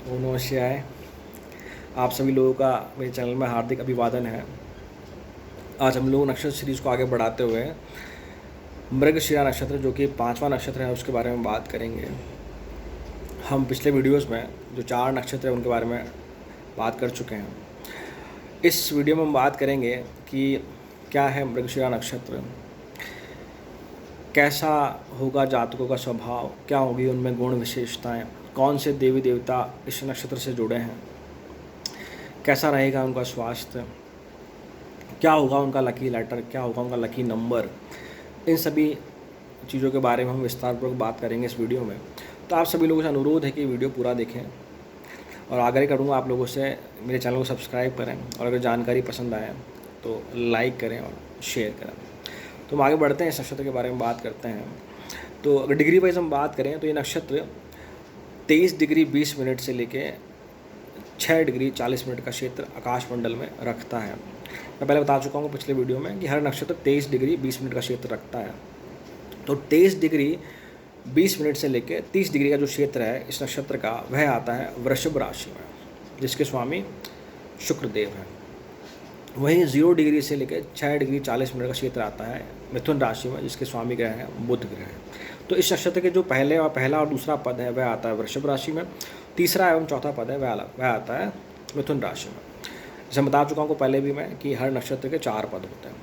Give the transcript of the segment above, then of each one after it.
ओम नमः शिवाय। आप सभी लोगों का मेरे चैनल में हार्दिक अभिवादन है। आज हम लोग नक्षत्र सीरीज को आगे बढ़ाते हुए मृगशिरा नक्षत्र जो कि 5वां नक्षत्र है उसके बारे में बात करेंगे। हम पिछले वीडियोस में जो 4 नक्षत्र हैं उनके बारे में बात कर चुके हैं। इस वीडियो में हम बात करेंगे कि क्या है मृगशिरा नक्षत्र, कैसा होगा जातकों का स्वभाव, क्या होगी उनमें गुण विशेषताएँ, कौन से देवी देवता इस नक्षत्र से जुड़े हैं, कैसा रहेगा उनका स्वास्थ्य, क्या होगा उनका लकी लेटर, क्या होगा उनका लकी नंबर। इन सभी चीज़ों के बारे में हम विस्तारपूर्वक बात करेंगे इस वीडियो में। तो आप सभी लोगों से अनुरोध है कि वीडियो पूरा देखें और आग्रह करूँगा आप लोगों से मेरे चैनल को सब्सक्राइब करें और अगर जानकारी पसंद आए तो लाइक करें और शेयर करें। तो हम आगे बढ़ते हैं, इस नक्षत्र के बारे में बात करते हैं। तो अगर डिग्री वाइज हम बात करें तो ये नक्षत्र 23 डिग्री 20 मिनट से लेके 6 डिग्री 40 मिनट का क्षेत्र आकाशमंडल में रखता है। मैं पहले बता चुका हूँ पिछले वीडियो में कि हर नक्षत्र 23 डिग्री 20 मिनट का क्षेत्र रखता है। तो 23 डिग्री 20 मिनट से लेकर 30 डिग्री का जो क्षेत्र है इस नक्षत्र का, वह आता है वृषभ राशि में, जिसके स्वामी शुक्रदेव हैं। वहीं 0 डिग्री से लेकर 6 डिग्री 40 मिनट का क्षेत्र आता है मिथुन राशि में, जिसके स्वामी ग्रह हैं बुध ग्रह हैं। तो इस नक्षत्र के जो पहला और दूसरा पद है वह आता है वृषभ राशि में, तीसरा एवं चौथा पद है वह आता है मिथुन राशि में। जैसे बता चुका हूँ पहले भी मैं कि हर नक्षत्र के 4 पद होते हैं।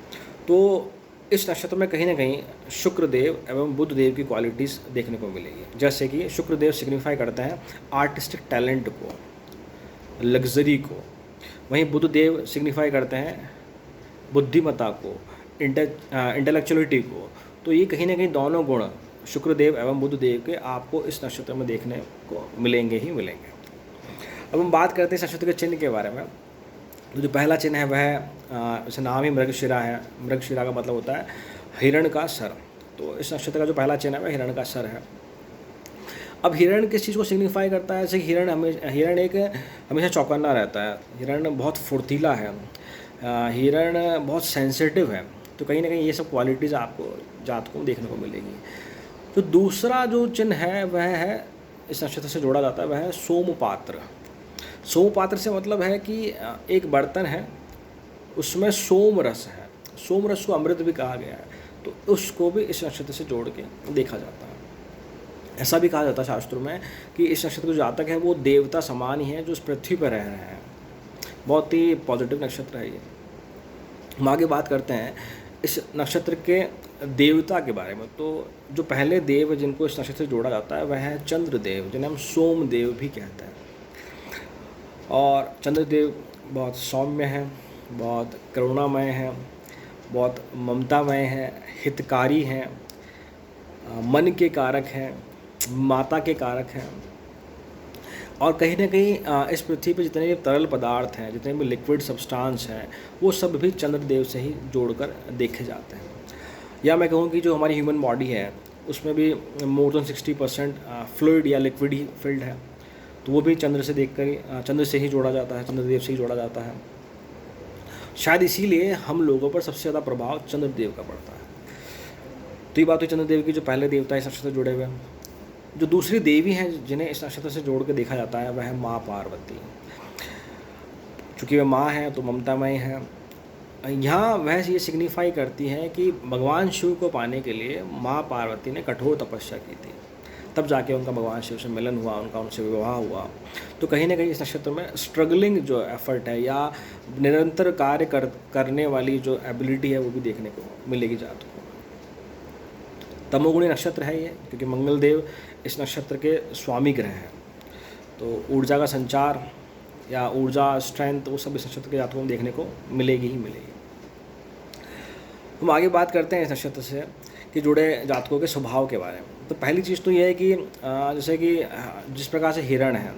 तो इस नक्षत्र में कहीं ना कहीं शुक्रदेव एवं बुध देव की क्वालिटीज़ देखने को मिलेगी। जैसे कि शुक्रदेव सिग्निफाई करते हैं आर्टिस्टिक टैलेंट को, लग्जरी को। वहीं बुध देव सिग्निफाई करते हैं बुद्धिमत्ता को, इंटेलेक्चुअलिटी को। तो ये कहीं ना कहीं दोनों गुण शुक्रदेव एवं बुध देव के आपको इस नक्षत्र में देखने को मिलेंगे ही मिलेंगे। अब हम बात करते हैं इस नक्षत्र के चिन्ह के बारे में। तो जो पहला चिन्ह है वह जैसे नाम ही मृगशिरा है, मृगशिरा का मतलब होता है हिरण का सर। तो इस नक्षत्र का जो पहला चिन्ह है वह हिरण का सर है। अब हिरण किस चीज़ को सिग्निफाई करता है? जैसे हिरण एक हमेशा चौकन्ना रहता है, हिरण बहुत फुर्तीला है, हिरण बहुत सेंसिटिव है। तो कहीं ना कहीं ये सब क्वालिटीज़ आपको जातकों को देखने को मिलेगी। तो दूसरा जो चिन्ह है वह है इस नक्षत्र से जोड़ा जाता है वह है सोमपात्र। सोमपात्र से मतलब है कि एक बर्तन है उसमें सोम रस है, सोम रस को अमृत भी कहा गया है। तो उसको भी इस नक्षत्र से जोड़ के देखा जाता है। ऐसा भी कहा जाता है शास्त्रों में कि इस नक्षत्र के जो जातक है वो देवता समान ही है जो इस पृथ्वी पर रह रहे हैं। बहुत ही पॉजिटिव नक्षत्र है ये। हम आगे बात करते हैं इस नक्षत्र के देवता के बारे में। तो जो पहले देव जिनको इस नक्षत्र से जोड़ा जाता है वह है चंद्रदेव, जिन्हें हम सोमदेव भी कहते हैं। और चंद्रदेव बहुत सौम्य हैं, बहुत करुणामय हैं, बहुत ममतामय हैं, हितकारी हैं, मन के कारक हैं, माता के कारक हैं। और कहीं ना कहीं इस पृथ्वी पर जितने भी तरल पदार्थ हैं, जितने भी लिक्विड सब्सटेंस हैं, वो सब भी चंद्रदेव से ही जोड़कर देखे जाते हैं। या मैं कहूँ कि जो हमारी ह्यूमन बॉडी है उसमें भी मोर देन 60% फ्लूइड या लिक्विड ही फिल्ड है। तो वो भी चंद्र से देखकर चंद्र से ही जोड़ा जाता है, चंद्रदेव से ही जोड़ा जाता है। शायद इसीलिए हम लोगों पर सबसे ज़्यादा प्रभाव चंद्रदेव का पड़ता है। तो ये बात हुई चंद्रदेव की जो पहले देवता इस नक्षत्र से जुड़े हुए हैं। जो दूसरी देवी हैं जिन्हें इस नक्षत्र से जोड़ के देखा जाता है वह है माँ पार्वती। चूँकि वह माँ है तो ममतामय है। यहाँ वह ये सिग्निफाई करती है कि भगवान शिव को पाने के लिए माँ पार्वती ने कठोर तपस्या की थी, तब जाके उनका भगवान शिव से मिलन हुआ, उनसे विवाह हुआ। तो कहीं ना कहीं इस नक्षत्र में स्ट्रगलिंग जो एफर्ट है या निरंतर कार्य करने वाली जो एबिलिटी है वो भी देखने को मिलेगी जातकों को। तमोगुणी नक्षत्र है ये, क्योंकि मंगलदेव इस नक्षत्र के स्वामी ग्रह हैं। तो ऊर्जा का संचार या ऊर्जा, स्ट्रेंथ, वो सब इस नक्षत्र के जातकों को देखने को मिलेगी ही मिलेगी। हम आगे बात करते हैं इस नक्षत्र से कि जुड़े जातकों के स्वभाव के बारे में। तो पहली चीज़ तो ये है कि जैसे कि जिस प्रकार से हिरण है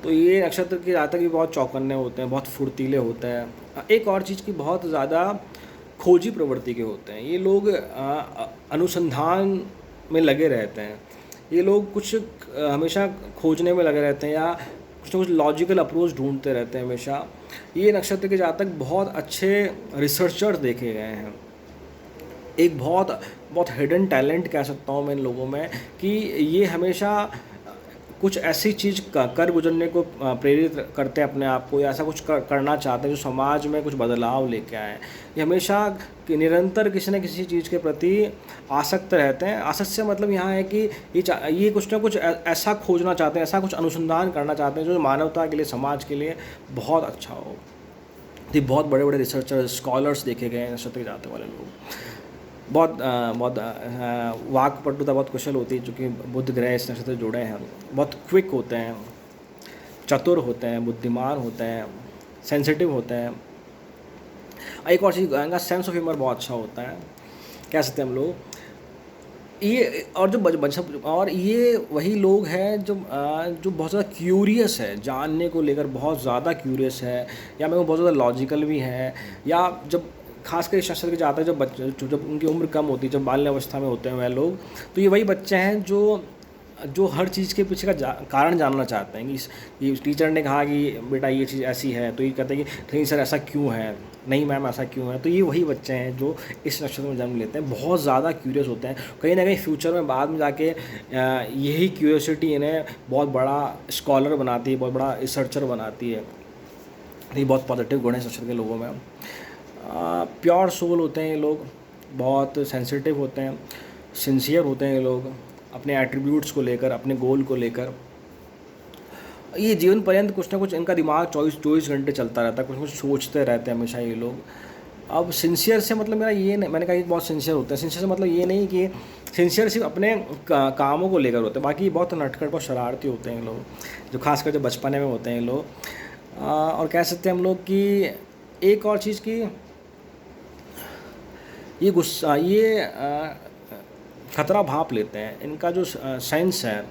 तो ये नक्षत्र के जातक भी बहुत चौकन्ने होते हैं, बहुत फुर्तीले होते हैं। एक और चीज़ की बहुत ज़्यादा खोजी प्रवृत्ति के होते हैं। ये लोग अनुसंधान में लगे रहते हैं, ये लोग कुछ हमेशा खोजने में लगे रहते हैं या कुछ ना कुछ लॉजिकल अप्रोच ढूंढते रहते हैं हमेशा। ये नक्षत्र के जातक बहुत अच्छे रिसर्चर्स देखे गए हैं। एक बहुत बहुत हिडन टैलेंट कह सकता हूँ मैं इन लोगों में कि ये हमेशा कुछ ऐसी चीज़ कर गुजरने को प्रेरित करते हैं अपने आप को, या ऐसा कुछ करना चाहते हैं जो समाज में कुछ बदलाव लेके आए। ये हमेशा निरंतर किसी न किसी चीज़ के प्रति आसक्त रहते हैं। आसक्त से मतलब यहाँ है कि ये कुछ ना कुछ ऐसा खोजना चाहते हैं, ऐसा कुछ अनुसंधान करना चाहते हैं जो मानवता के लिए, समाज के लिए बहुत अच्छा हो। ये बहुत बड़े बड़े रिसर्चर, स्कॉलर्स देखे गए हैं नक्षत्र के जातक वाले लोग। बहुत वाक्पटुता बहुत कुशल होती है, चूँकि बुध ग्रह इस नक्षत्र से जुड़े हैं। बहुत क्विक होते हैं, चतुर होते हैं, बुद्धिमान होते हैं, सेंसिटिव होते हैं। एक और चीज़ कहूँगा, सेंस ऑफ ह्यूमर बहुत अच्छा होता है, कह सकते हैं हम लोग। ये और जो और ये वही लोग हैं जो बहुत ज़्यादा क्यूरियस है, जानने को लेकर बहुत ज़्यादा क्यूरियस है, या मैं वो बहुत ज़्यादा लॉजिकल भी है। या जब खासकर इस नक्षत्र के जाते हैं, जब उनकी उम्र कम होती है, जब बाल्यावस्था में होते हैं वह लोग, तो ये वही बच्चे हैं जो हर चीज़ के पीछे का कारण जानना चाहते हैं। कि टीचर ने कहा कि बेटा ये चीज़ ऐसी है, तो ये कहते हैं कि नहीं सर ऐसा क्यों है, नहीं मैम ऐसा क्यों है। तो ये वही बच्चे हैं जो इस नक्षत्र में जन्म लेते हैं, बहुत ज़्यादा क्यूरियस होते हैं। कहीं ना कहीं फ्यूचर में बाद में जाके यही क्यूरियोसिटी इन्हें बहुत बड़ा स्कॉलर बनाती है, बहुत बड़ा रिसर्चर बनाती है। ये बहुत पॉजिटिव गुण है इस नक्षत्र के लोगों में। प्योर सोल होते हैं ये लोग, बहुत सेंसिटिव होते हैं, सिंसियर होते हैं ये लोग अपने एट्रीब्यूट्स को लेकर, अपने गोल को लेकर। ये जीवन पर्यंत कुछ ना कुछ इनका दिमाग 24 घंटे चलता रहता है, कुछ ना कुछ सोचते रहते हैं हमेशा ये लोग। अब सिंसियर से मतलब मेरा ये नहीं, मैंने कहा ये बहुत सिंसियर होते हैं। सिंसियर से मतलब ये नहीं कि सिंसियर सिर्फ अपने कामों को लेकर होते हैं, बाकी बहुत नटखट, बहुत शरारती होते हैं लोग, जो खासकर जो बचपने में होते हैं लोग। और कह सकते हैं हम लोग कि एक और चीज़ की ये गुस्सा, ये खतरा भाप लेते हैं। इनका जो सेंस है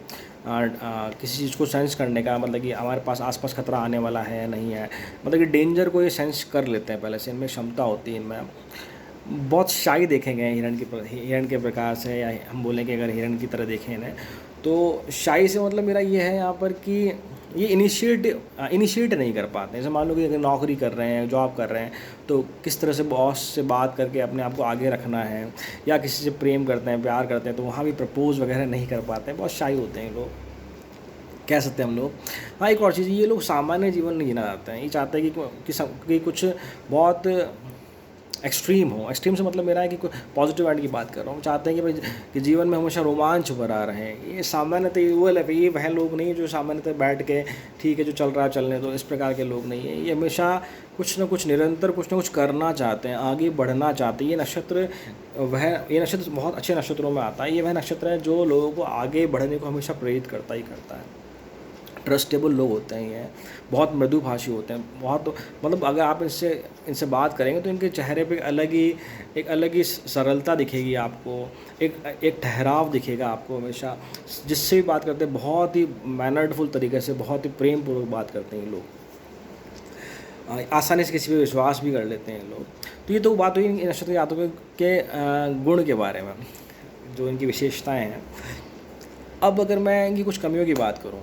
किसी चीज़ को सेंस करने का, मतलब कि हमारे पास आसपास खतरा आने वाला है या नहीं है, मतलब कि डेंजर को ये सेंस कर लेते हैं पहले से, इनमें क्षमता होती है। इनमें बहुत शाई देखे गए हैं हिरण के प्रकार से, या हम बोलें कि अगर हिरण की तरह देखें इन्हें, तो शाई से मतलब मेरा ये है यहाँ पर कि ये इनिशिएट नहीं कर पाते। जैसे मान लो कि अगर नौकरी कर रहे हैं, जॉब कर रहे हैं, तो किस तरह से बॉस से बात करके अपने आप को आगे रखना है, या किसी से प्रेम करते हैं, प्यार करते हैं, तो वहाँ भी प्रपोज वगैरह नहीं कर पाते हैं, बहुत शाई होते हैं लोग, कह सकते हैं हम लोग। हाँ, एक और चीज़, ये लोग सामान्य जीवन नहीं जीना चाहते हैं। ये चाहते हैं कि कुछ बहुत एक्सट्रीम हो। एक्सट्रीम से मतलब मेरा है कि पॉजिटिव एंड की बात कर रहा हूँ। चाहते हैं कि भाई कि जीवन में हमेशा रोमांच बना रहे। ये सामान्यतः ये वह लोग नहीं जो सामान्यतः बैठ के ठीक है जो चल रहा है चलने दो, इस प्रकार के लोग नहीं है। ये हमेशा कुछ ना कुछ निरंतर कुछ ना कुछ करना चाहते हैं, आगे बढ़ना चाहते हैं। ये नक्षत्र बहुत अच्छे नक्षत्रों में आता है। ये वह नक्षत्र है जो लोगों को आगे बढ़ने को हमेशा प्रेरित करता ही करता है। ट्रस्टेबल लोग होते हैं, ये बहुत मृदुभाषी होते हैं, बहुत मतलब अगर आप इनसे बात करेंगे तो इनके चेहरे पे एक अलग ही सरलता दिखेगी आपको, एक ठहराव दिखेगा आपको हमेशा। जिससे भी बात करते हैं बहुत ही मैनर्डफुल तरीके से, बहुत ही प्रेम पूर्वक बात करते हैं ये लोग। आसानी से किसी पे विश्वास भी कर लेते हैं लोग। तो ये तो बात हुई इन नक्षत्र जातकों के गुण के बारे में, जो इनकी विशेषताएँ हैं। अब अगर मैं इनकी कुछ कमियों की बात करूँ,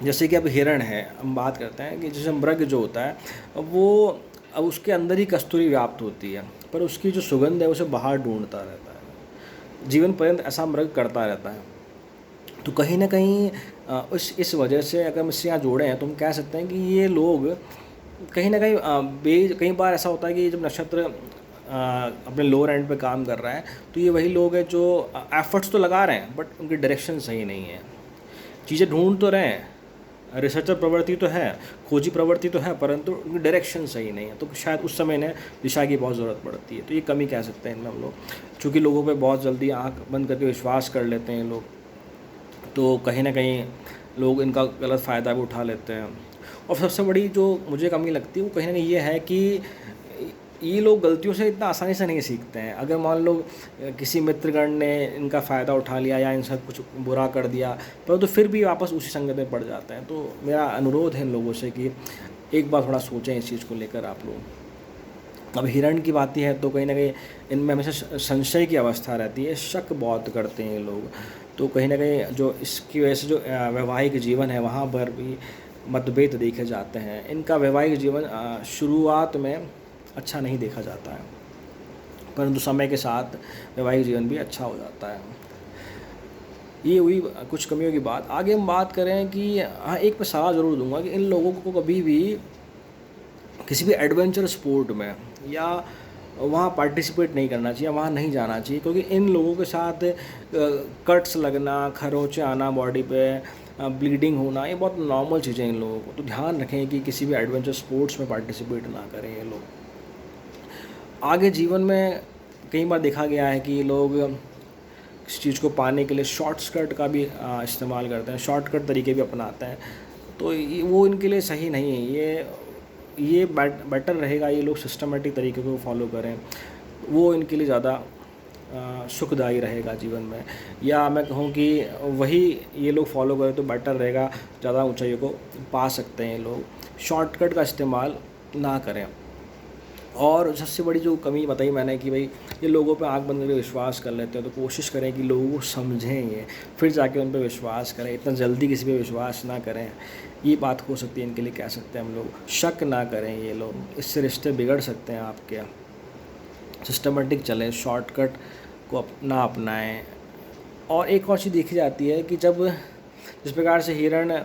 जैसे कि अब हिरण है, हम बात करते हैं कि जैसे मृग जो होता है अब उसके अंदर ही कस्तूरी व्याप्त होती है, पर उसकी जो सुगंध है उसे बाहर ढूंढता रहता है, जीवन पर्यंत ऐसा मृग करता रहता है। तो कहीं ना कहीं इस वजह से अगर हम इससे यहाँ जोड़े हैं तो हम कह सकते हैं कि ये लोग कहीं ना कहीं कई बार ऐसा होता है कि जब नक्षत्र अपने लोअर एंड पे काम कर रहा है तो ये वही लोग हैं जो एफर्ट्स तो लगा रहे हैं बट उनकी डायरेक्शन सही नहीं है। चीज़ें ढूंढ तो रहे हैं, रिसर्चर प्रवृत्ति तो है, खोजी प्रवृत्ति तो है, परंतु उनकी डायरेक्शन सही नहीं है। तो शायद उस समय इन्हें दिशा की बहुत ज़रूरत पड़ती है। तो ये कमी कह सकते हैं इनमें हम लोग, चूँकि लोगों पे बहुत जल्दी आँख बंद करके विश्वास कर लेते हैं लोग, तो कहीं ना कहीं लोग इनका गलत फ़ायदा भी उठा लेते हैं। और सबसे बड़ी जो मुझे कमी लगती है वो कहीं ना कहीं ये है कि ये लोग गलतियों से इतना आसानी से नहीं सीखते हैं। अगर मान लो किसी मित्रगण ने इनका फ़ायदा उठा लिया या इनसे कुछ बुरा कर दिया, पर तो फिर भी वापस उसी संगत में पड़ जाते हैं। तो मेरा अनुरोध है इन लोगों से कि एक बार थोड़ा सोचें इस चीज़ को लेकर आप लोग। अब हिरण की बात है तो कहीं ना कहीं इनमें हमेशा संशय की अवस्था रहती है, शक बहुत करते हैं ये लोग। तो कहीं ना कहीं जो इसकी वजह से जो वैवाहिक जीवन है वहाँ पर भी मतभेद देखे जाते हैं। इनका वैवाहिक जीवन शुरुआत में अच्छा नहीं देखा जाता है, परंतु समय के साथ वैवाहिक जीवन भी अच्छा हो जाता है। ये हुई कुछ कमियों की बात। आगे हम बात करें कि हाँ, एक मैं सलाह ज़रूर दूंगा कि इन लोगों को कभी भी किसी भी एडवेंचर स्पोर्ट में या वहाँ पार्टिसिपेट नहीं करना चाहिए, वहाँ नहीं जाना चाहिए, क्योंकि इन लोगों के साथ कट्स लगना, खरोंचे आना बॉडी पे, ब्लीडिंग होना, ये बहुत नॉर्मल चीज़ें हैं इन लोगों को। तो ध्यान रखें कि किसी भी एडवेंचर स्पोर्ट्स में पार्टिसिपेट ना करें ये लोग। आगे जीवन में कई बार देखा गया है कि लोग किसी चीज़ को पाने के लिए शॉर्टकट का भी इस्तेमाल करते हैं, शॉर्टकट तरीके भी अपनाते हैं। तो वो इनके लिए सही नहीं है। ये बेटर रहेगा ये लोग सिस्टमेटिक तरीके को फॉलो करें, वो इनके लिए ज़्यादा सुखदायी रहेगा जीवन में। या मैं कहूँ कि वही ये लोग फॉलो करें तो बेटर रहेगा, ज़्यादा ऊंचाइयों को पा सकते हैं ये लोग। शॉर्टकट का इस्तेमाल ना करें। और सबसे बड़ी जो कमी बताई मैंने कि भाई ये लोगों पे आँख बंद करके विश्वास कर लेते हैं, तो कोशिश करें कि लोगों को समझेंगे फिर जाके उन पे विश्वास करें। इतना जल्दी किसी पे विश्वास ना करें, ये बात हो सकती है इनके लिए। कह सकते हैं हम लोग, शक ना करें ये लोग, इससे रिश्ते बिगड़ सकते हैं आपके। सिस्टमेटिक चलें, शॉर्टकट को ना अपनाएं। और एक और चीज़ देखी जाती है कि जब जिस प्रकार से हिरण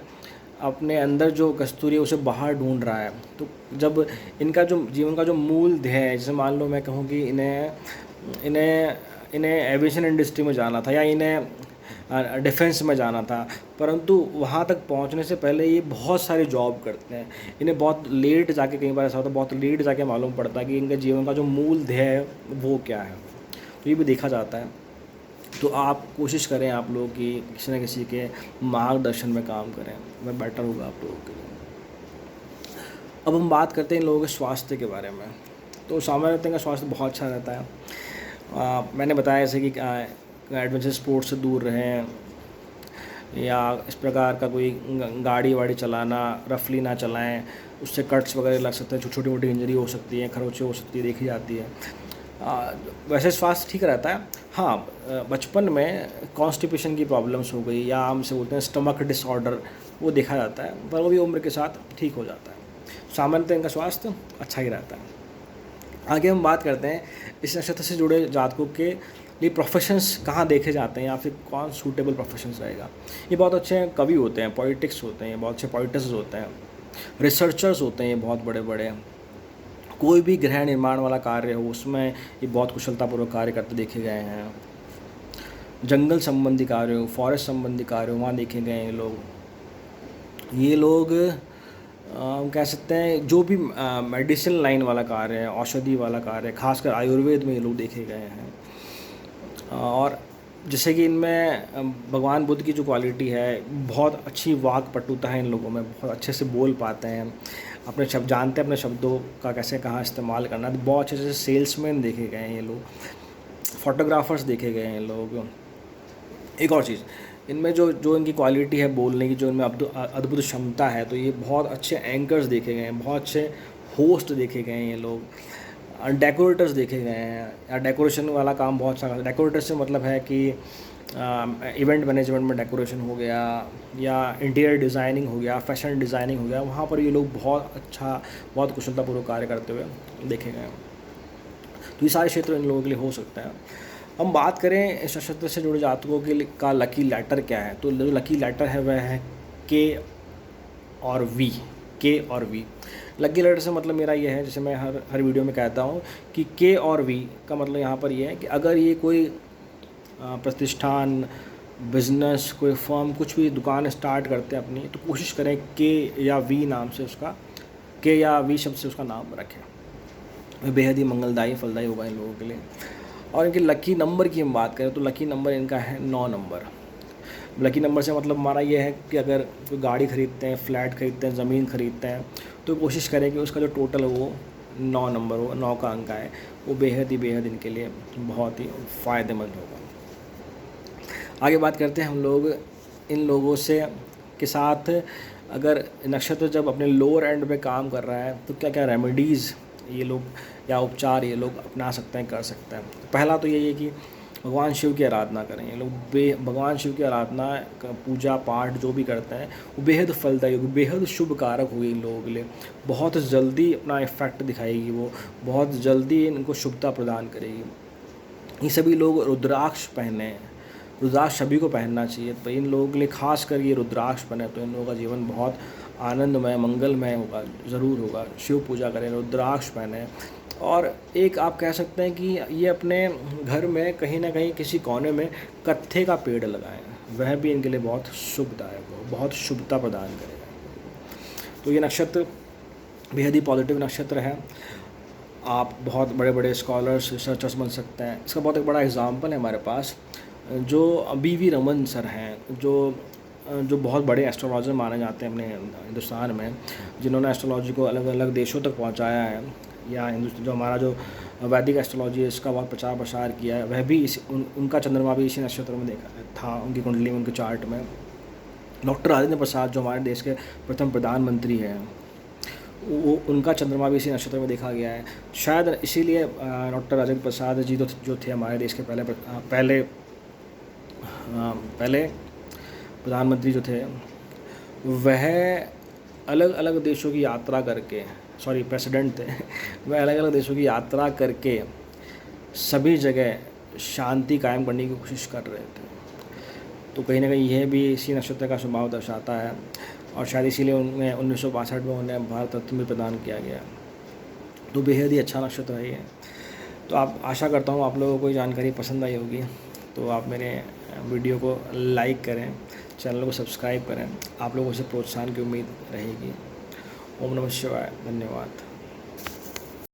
अपने अंदर जो कस्तूरी है उसे बाहर ढूंढ रहा है, तो जब इनका जो जीवन का जो मूल ध्येय है, जैसे मान लो मैं कहूँ कि इन्हें एविएशन इंडस्ट्री में जाना था या इन्हें डिफेंस में जाना था, परंतु वहाँ तक पहुँचने से पहले ये बहुत सारी जॉब करते हैं। इन्हें बहुत लेट जाके, कई बार ऐसा होता है बहुत लेट जाके मालूम पड़ता है कि इनके जीवन का जो मूल ध्येय है वो क्या है। तो ये भी देखा जाता है। तो आप कोशिश करें आप लोग कि किसी न किसी के मार्गदर्शन में काम करें, वह बेटर होगा आप लोगों के लिए। अब हम बात करते हैं इन लोगों के स्वास्थ्य के बारे में। तो सामान्यतः का स्वास्थ्य बहुत अच्छा रहता है। मैंने बताया जैसे कि एडवेंचर स्पोर्ट्स से दूर रहें, या इस प्रकार का कोई गाड़ी वाड़ी चलाना रफली ना चलाएं, उससे कट्स वगैरह लग सकते हैं, छोटी मोटी इंजरी हो सकती है, खरोंचे हो सकती है, देखी जाती है। वैसे स्वास्थ्य ठीक रहता है। हाँ, बचपन में कॉन्स्टिपेशन की प्रॉब्लम्स हो गई या हम से बोलते हैं स्टमक डिसऑर्डर, वो देखा जाता है, पर वो भी उम्र के साथ ठीक हो जाता है। सामान्यतः इनका स्वास्थ्य अच्छा ही रहता है। आगे हम बात करते हैं इस नक्षत्र से जुड़े जातकों के लिए प्रोफेशंस कहाँ देखे जाते हैं या फिर कौन सूटेबल प्रोफेशंस रहेगा। ये बहुत अच्छे कवि होते हैं, पॉलिटिक्स होते हैं, बहुत अच्छे पोइटर्स होते हैं, रिसर्चर्स होते हैं, ये बहुत बड़े बड़े। कोई भी गृह निर्माण वाला कार्य हो उसमें ये बहुत कुशलतापूर्वक कार्य करते देखे गए हैं। जंगल संबंधी कार्य हो, फॉरेस्ट संबंधी कार्य हो, वहाँ देखे गए हैं ये लोग हम कह सकते हैं जो भी मेडिसिन लाइन वाला कार्य है, औषधि वाला कार्य है, खासकर आयुर्वेद में ये लोग देखे गए हैं। और जैसे कि इनमें भगवान बुद्ध की जो क्वालिटी है, बहुत अच्छी वाक पटुता है इन लोगों में, बहुत अच्छे से बोल पाते हैं, अपने शब्द जानते हैं, अपने शब्दों का कैसे कहाँ इस्तेमाल करना। तो बहुत अच्छे से सेल्समैन देखे गए हैं ये लोग, फोटोग्राफर्स देखे गए हैं लोग। एक और चीज़, इनमें जो इनकी क्वालिटी है बोलने की, जो इनमें अद्भुत क्षमता है, तो ये बहुत अच्छे एंकर्स देखे गए हैं, बहुत अच्छे होस्ट देखे गए हैं ये लोग, डेकोरेटर्स देखे गए हैं। या डेकोरेशन वाला काम बहुत अच्छा। डेकोरेटर से मतलब है कि इवेंट मैनेजमेंट में डेकोरेशन हो गया, या इंटीरियर डिज़ाइनिंग हो गया, फैशन डिज़ाइनिंग हो गया, वहाँ पर ये लोग बहुत अच्छा, बहुत कुशलतापूर्वक कार्य करते हुए देखे गए हैं। तो ये सारे क्षेत्र इन लोगों के लिए हो सकते हैं। हम बात करें इस नक्षत्र से जुड़े जातकों के का लकी लेटर क्या है, तो जो लकी लेटर है वह है के और वी। लकी लेटर से मतलब मेरा ये है, जैसे मैं हर वीडियो में कहता हूँ कि के और वी का मतलब यहाँ पर ये है कि अगर ये कोई प्रतिष्ठान, बिजनेस, कोई फर्म, कुछ भी दुकान स्टार्ट करते हैं अपनी, तो कोशिश करें के या वी नाम से उसका, के या वी शब्द से उसका नाम रखें। बेहद ही मंगलदायी, फलदायी होगा इन लोगों के लिए। और इनके लकी नंबर की हम बात करें तो लकी नंबर इनका है 9 नंबर। लकी नंबर से मतलब हमारा ये है कि अगर कोई गाड़ी ख़रीदते हैं, फ्लैट ख़रीदते हैं, ज़मीन ख़रीदते हैं, तो कोशिश करें कि उसका जो टोटल है वो 9 नंबर हो, 9 का अंक आए, वो बेहद इनके लिए बहुत ही फ़ायदेमंद होगा। आगे बात करते हैं हम लोग इन लोगों से के साथ, अगर नक्षत्र जब अपने लोअर एंड में काम कर रहा है तो क्या क्या रेमेडीज़ ये लोग या उपचार ये लोग अपना सकते हैं, कर सकते हैं। पहला तो यही है कि भगवान शिव की आराधना करें। ये लोग भगवान शिव की आराधना, पूजा पाठ जो भी करते हैं वो बेहद फलदायी होगी, बेहद शुभ कारक होगी इन लोगों के लिए। बहुत जल्दी अपना इफ़ेक्ट दिखाएगी वो, बहुत जल्दी इनको शुभता प्रदान करेगी। ये सभी लोग रुद्राक्ष पहने, रुद्राक्ष सभी को पहनना चाहिए। तो इन लोगों के लिए खास कर ये रुद्राक्ष पहने तो इन लोगों का जीवन बहुत आनंदमय मंगलमय होगा, ज़रूर होगा। शिव पूजा करें, रुद्राक्ष पहने, और एक आप कह सकते हैं कि ये अपने घर में कहीं ना कहीं किसी कोने में कत्थे का पेड़ लगाएं, वह भी इनके लिए बहुत शुभदायक हो, बहुत शुभता प्रदान करेगा। तो ये नक्षत्र बेहद ही पॉजिटिव नक्षत्र है। आप बहुत बड़े बड़े स्कॉलर्स, रिसर्चर्स बन सकते हैं। इसका बहुत एक बड़ा एग्जाम्पल है हमारे पास, जो BV रमन सर हैं, जो बहुत बड़े एस्ट्रोलॉजर माने जाते हैं अपने हिंदुस्तान में, जिन्होंने एस्ट्रोलॉजी को अलग अलग देशों तक पहुंचाया है, या जो हमारा जो वैदिक एस्ट्रोलॉजी है इसका बहुत प्रचार प्रसार किया है। वह भी उनका चंद्रमा भी इसी नक्षत्र में देखा था, उनकी कुंडली में, उनके चार्ट में। डॉक्टर राजेंद्र प्रसाद जो हमारे देश के प्रथम प्रधानमंत्री हैं, वो उनका चंद्रमा भी इसी नक्षत्र में देखा गया है। शायद इसीलिए डॉक्टर राजेंद्र प्रसाद जी जो थे हमारे देश के पहले प्रधानमंत्री जो थे, वह अलग अलग देशों की यात्रा करके, प्रेसिडेंट थे, वह अलग अलग देशों की यात्रा करके सभी जगह शांति कायम करने की कोशिश कर रहे थे। तो कहीं ना कहीं यह भी इसी नक्षत्र का स्वभाव दर्शाता है, और शायद इसीलिए उन्हें 1962 में उन्हें भारत रत्न भी प्रदान किया गया। तो बेहद ही अच्छा नक्षत्र है ये। तो आप आशा करता हूँ आप लोगों को ये जानकारी पसंद आई होगी। तो आप मेरे वीडियो को लाइक करें, चैनल को सब्सक्राइब करें। आप लोगों से प्रोत्साहन की उम्मीद रहेगी। ओम नमः शिवाय। धन्यवाद।